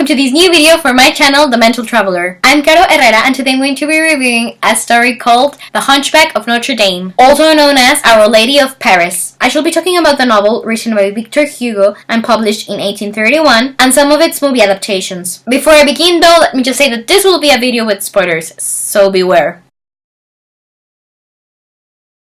welcome to this new video for my channel, The Mental Traveler. I'm Caro Herrera and today I'm going to be reviewing a story called The Hunchback of Notre Dame, also known as Our Lady of Paris. I shall be talking about the novel written by Victor Hugo and published in 1831 and some of its movie adaptations. Before I begin though, let me just say that this will be a video with spoilers, so beware.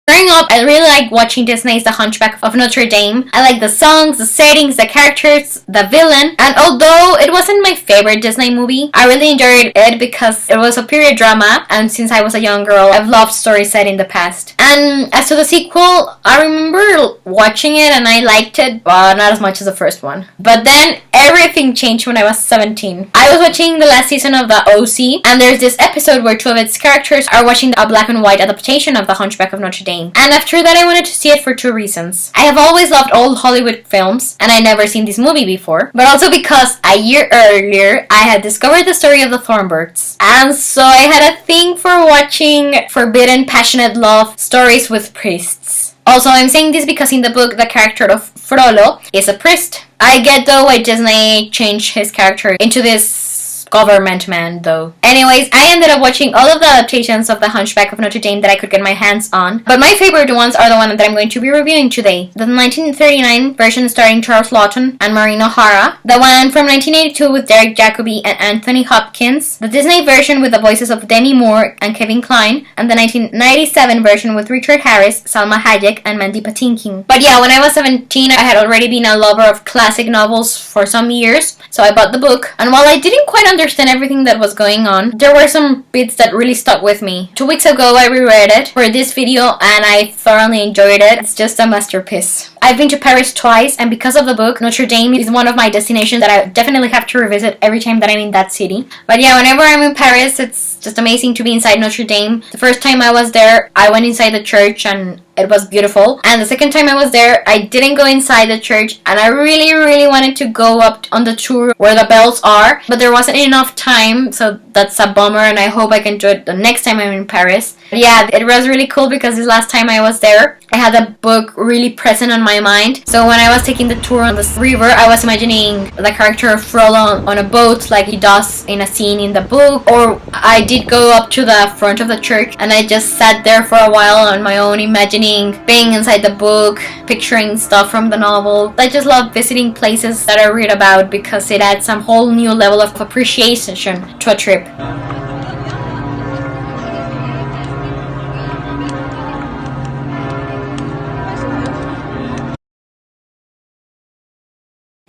Growing up, I really liked watching Disney's The Hunchback of Notre Dame. I liked the songs, the settings, the characters, the villain, and although it wasn't my favorite Disney movie, I really enjoyed it because it was a period drama, and since I was a young girl, I've loved stories set in the past. And as to the sequel, I remember watching it and I liked it, but not as much as the first one. But then everything changed when I was 17. I was watching the last season of the OC, and there's this episode where two of its characters are watching a black and white adaptation of The Hunchback of Notre Dame. And after that I wanted to see it for two reasons. I have always loved old Hollywood films and I'd never seen this movie before, but also because a year earlier I had discovered the story of the Thornbirds, and so I had a thing for watching forbidden, passionate love stories with priests. Also, I'm saying this because in the book the character of Frollo is a priest. I get though why Disney changed his character into this government man though. Anyways, I ended up watching all of the adaptations of The Hunchback of Notre Dame that I could get my hands on, but my favorite ones are the one that I'm going to be reviewing today. The 1939 version starring Charles Laughton and Maureen O'Hara, the one from 1982 with Derek Jacobi and Anthony Hopkins, the Disney version with the voices of Demi Moore and Kevin Kline, and the 1997 version with Richard Harris, Salma Hayek, and Mandy Patinkin. But yeah, when I was 17, I had already been a lover of classic novels for some years, so I bought the book, and while I didn't quite understand everything that was going on, there were some bits that really stuck with me. 2 weeks ago I reread it for this video and I thoroughly enjoyed it. It's just a masterpiece. I've been to Paris twice, and because of the book, Notre Dame is one of my destinations that I definitely have to revisit every time that I'm in that city. But yeah, whenever I'm in Paris, it's just amazing to be inside Notre Dame. The first time I was there, I went inside the church and it was beautiful. And the second time I was there, I didn't go inside the church and I really wanted to go up on the tour where the bells are, but there wasn't enough time, so that's a bummer, and I hope I can do it the next time I'm in Paris. But yeah, it was really cool because this last time I was there, I had the book really present on my mind. So when I was taking the tour on this river, I was imagining the character of Frollo on a boat like he does in a scene in the book. Or I did go up to the front of the church and I just sat there for a while on my own, imagining being inside the book, picturing stuff from the novel. I just love visiting places that I read about because it adds some whole new level of appreciation to a trip.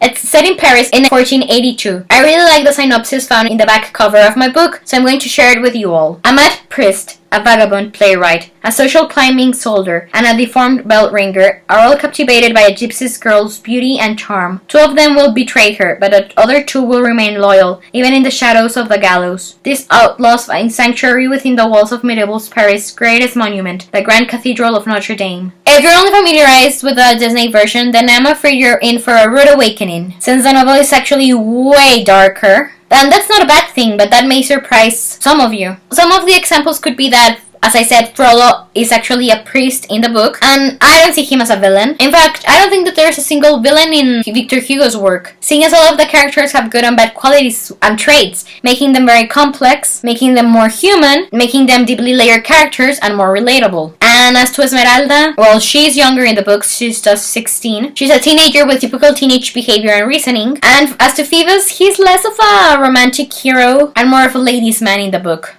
It's set in Paris in 1482. I really like the synopsis found in the back cover of my book, so I'm going to share it with you all. A mad priest, a vagabond playwright, a social climbing soldier, and a deformed bell ringer are all captivated by a gypsy girl's beauty and charm. 2 of them will betray her, but the other 2 will remain loyal, even in the shadows of the gallows. These outlaws find sanctuary within the walls of medieval Paris' greatest monument, the Grand Cathedral of Notre Dame. If you're only familiarized with the Disney version, then I'm afraid you're in for a rude awakening, since the novel is actually way darker. And that's not a bad thing, but that may surprise some of you. Some of the examples could be that, as I said, Frollo is actually a priest in the book, and I don't see him as a villain. In fact, I don't think that there's a single villain in Victor Hugo's work, seeing as all of the characters have good and bad qualities and traits, making them very complex, making them more human, making them deeply layered characters and more relatable. And as to Esmeralda, well, she's younger in the books, she's just 16. She's a teenager with typical teenage behavior and reasoning. And as to Phoebus, he's less of a romantic hero and more of a ladies' man in the book.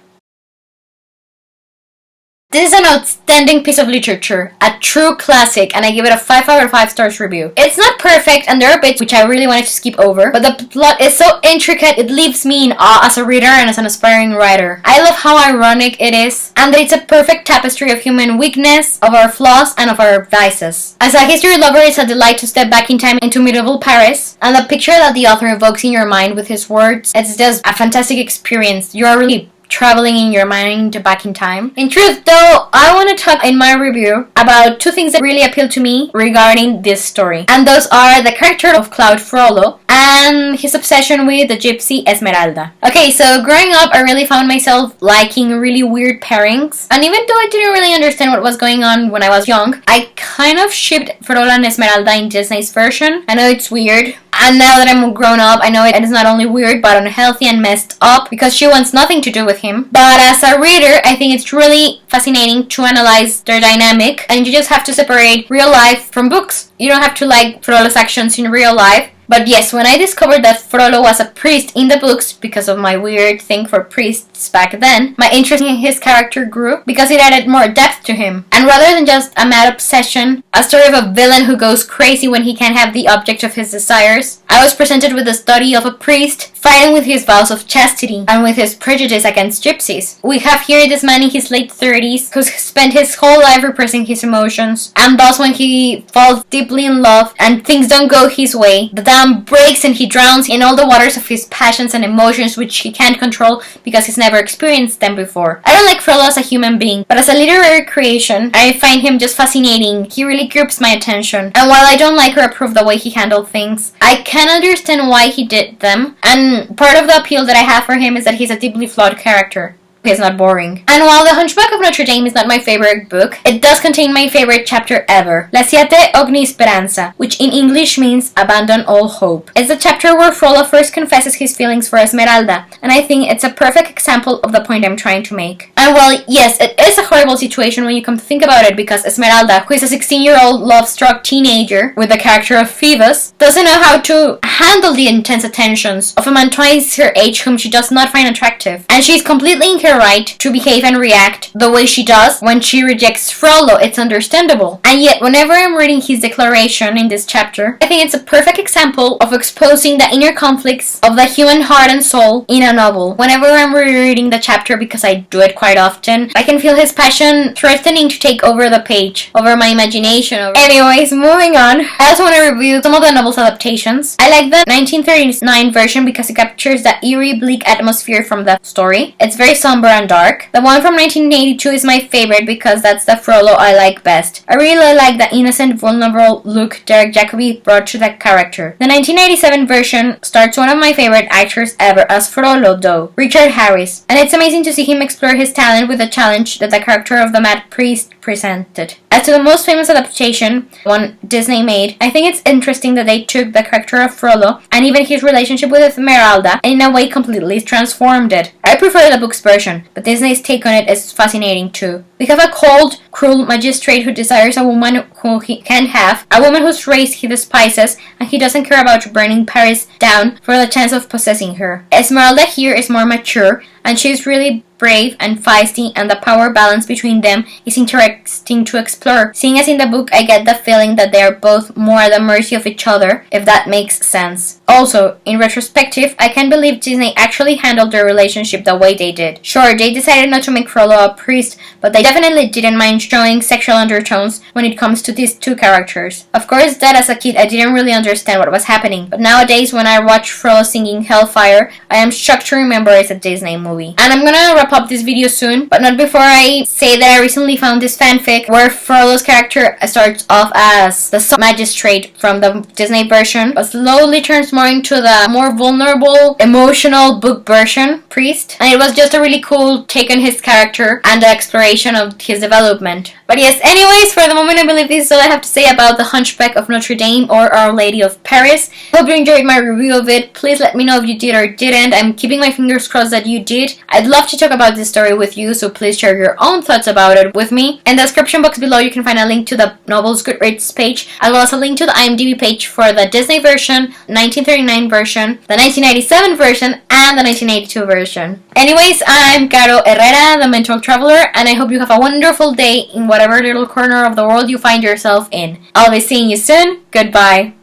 This is an outstanding piece of literature, a true classic, and I give it a 5 out of 5 stars review. It's not perfect, and there are bits which I really wanted to skip over, but the plot is so intricate it leaves me in awe as a reader and as an aspiring writer. I love how ironic it is, and that it's a perfect tapestry of human weakness, of our flaws, and of our vices. As a history lover, it's a delight to step back in time into medieval Paris, and the picture that the author evokes in your mind with his words, it's just a fantastic experience. You are really traveling in your mind back in time. In truth though, I want to talk in my review about 2 things that really appeal to me regarding this story. And those are the character of Claude Frollo and his obsession with the gypsy Esmeralda. Okay, so growing up I really found myself liking really weird pairings. And even though I didn't really understand what was going on when I was young, I kind of shipped Frollo and Esmeralda in Disney's version. I know it's weird. And now that I'm grown up, I know it is not only weird but unhealthy and messed up because she wants nothing to do with him. But as a reader, I think it's really fascinating to analyze their dynamic, and you just have to separate real life from books. You don't have to like Frollo's actions in real life. But yes, when I discovered that Frollo was a priest in the books, because of my weird thing for priests back then, my interest in his character grew because it added more depth to him. And rather than just a mad obsession, a story of a villain who goes crazy when he can't have the object of his desires, I was presented with the study of a priest fighting with his vows of chastity and with his prejudice against gypsies. We have here this man in his late 30s who's spent his whole life repressing his emotions, and thus when he falls deeply in love and things don't go his way, the dam breaks and he drowns in all the waters of his passions and emotions which he can't control because he's never experienced them before. I don't like Frollo as a human being, but as a literary creation, I find him just fascinating. He really grips my attention, and while I don't like or approve the way he handled things, I can understand why he did them, and part of the appeal that I have for him is that he's a deeply flawed character. He's not boring. And while The Hunchback of Notre Dame is not my favorite book, it does contain my favorite chapter ever, La Siete Ogni Speranza, which in English means Abandon All Hope. It's the chapter where Frollo first confesses his feelings for Esmeralda, and I think it's a perfect example of the point I'm trying to make. And while, yes, it is a horrible situation when you come to think about it, because Esmeralda, who is a 16-year-old love-struck teenager with the character of Phoebus, doesn't know how to handle the intense attentions of a man twice her age whom she does not find attractive, and she's completely in her right to behave and react the way she does when she rejects Frollo. It's understandable. And yet, whenever I'm reading his declaration in this chapter, I think it's a perfect example of exposing the inner conflicts of the human heart and soul in a novel. Whenever I'm rereading the chapter, because I do it quite often, I can feel his passion threatening to take over the page, over my imagination. Anyways, moving on. I also want to review some of the novel's adaptations. I like the 1939 version because it captures the eerie, bleak atmosphere from the story. It's very somber and dark. The one from 1982 is my favorite because that's the Frollo I like best. I really like the innocent, vulnerable look Derek Jacobi brought to that character. The 1997 version starts one of my favorite actors ever as Frollo though, Richard Harris, and it's amazing to see him explore his talent with the challenge that the character of the mad priest presented. As to the most famous adaptation, one Disney made, I think it's interesting that they took the character of Frollo and even his relationship with Esmeralda and in a way completely transformed it. I prefer the book's version, but Disney's take on it is fascinating too. We have a cold, cruel magistrate who desires a woman who he can't have, a woman whose race he despises, and he doesn't care about burning Paris down for the chance of possessing her. Esmeralda here is more mature, and she's really brave and feisty, and the power balance between them is interesting to explore. Seeing as in the book, I get the feeling that they are both more at the mercy of each other, if that makes sense. Also, in retrospective, I can't believe Disney actually handled their relationship the way they did. Sure, they decided not to make Frollo a priest, but they definitely didn't mind showing sexual undertones when it comes to these two characters. Of course, that as a kid I didn't really understand what was happening, but nowadays when I watch Frollo singing Hellfire, I am shocked to remember it's a Disney movie. And I'm gonna wrap up this video soon, but not before I say that I recently found this fanfic where Frollo's character starts off as the magistrate from the Disney version, but slowly turns more into the more vulnerable, emotional book version priest, and it was just a really cool take on his character and the exploration of his development. But yes, anyways, for the moment I believe this is all I have to say about The Hunchback of Notre Dame or Our Lady of Paris. Hope you enjoyed my review of it. Please let me know if you did or didn't. I'm keeping my fingers crossed that you did. I'd love to talk about this story with you, so please share your own thoughts about it with me. In the description box below you can find a link to the novel's Goodreads page, as well as a link to the IMDb page for the Disney version, 1939 version, the 1997 version, and the 1982 version. Anyways, I'm Caro Herrera, the Mental Traveler, and I hope you have a wonderful day in whatever little corner of the world you find yourself in. I'll be seeing you soon. Goodbye.